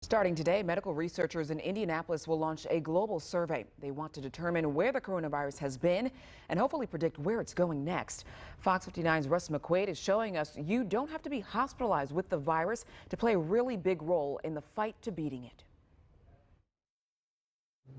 Starting today, medical researchers in Indianapolis will launch a global survey. They want to determine where the coronavirus has been and hopefully predict where it's going next. Fox 59's Russ McQuaid is showing us you don't have to be hospitalized with the virus to play a really big role in the fight to beating it.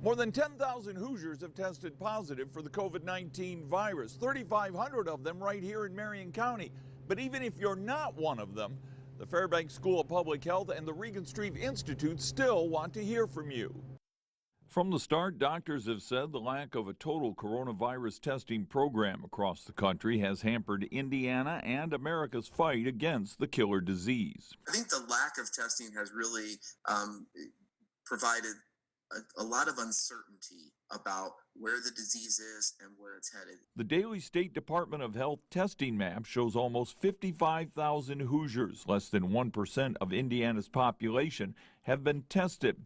More than 10,000 Hoosiers have tested positive for the COVID-19 virus, 3,500 of them right here in Marion County. But even if you're not one of them, the Fairbanks School of Public Health and the Regenstrief Institute still want to hear from you. From the start, doctors have said the lack of a total coronavirus testing program across the country has hampered Indiana and America's fight against the killer disease. I think the lack of testing has really provided a lot of uncertainty about where the disease is and where it's headed. The daily State Department of Health testing map shows almost 55,000 Hoosiers, less than 1% of Indiana's population, have been tested.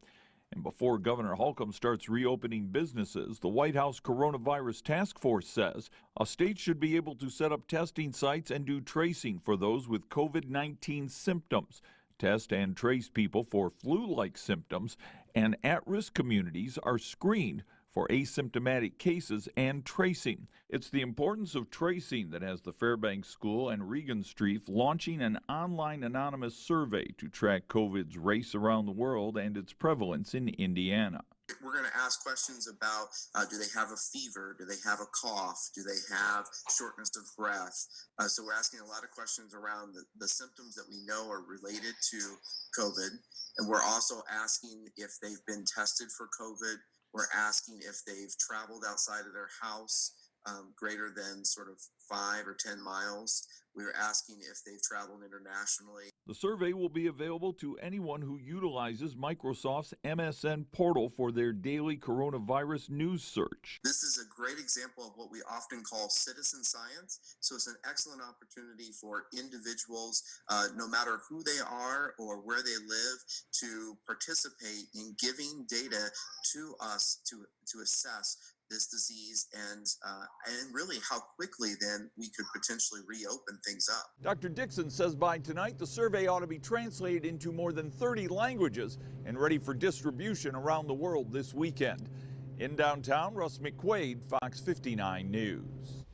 And before Governor Holcomb starts reopening businesses, the White House Coronavirus Task Force says a state should be able to set up testing sites and do tracing for those with COVID-19 symptoms. Test and trace people for flu-like symptoms, and at-risk communities are screened for asymptomatic cases and tracing. It's the importance of tracing that has the Fairbanks School and Regenstrief launching an online anonymous survey to track COVID's race around the world and its prevalence in Indiana. We're going to ask questions about do they have a fever, do they have a cough, do they have shortness of breath. So we're asking a lot of questions around the symptoms that we know are related to COVID. And we're also asking if they've been tested for COVID. We're asking if they've traveled outside of their house greater than sort of 5 or 10 miles. We're asking if they've traveled internationally. The survey will be available to anyone who utilizes Microsoft's MSN portal for their daily coronavirus news search. This is a great example of what we often call citizen science. So it's an excellent opportunity for individuals, no matter who they are or where they live, to participate in giving data to us to assess this disease and really how quickly then we could potentially reopen things up. Dr. Dixon says by tonight the survey ought to be translated into more than 30 languages and ready for distribution around the world this weekend. In downtown, Russ McQuaid, Fox 59 News.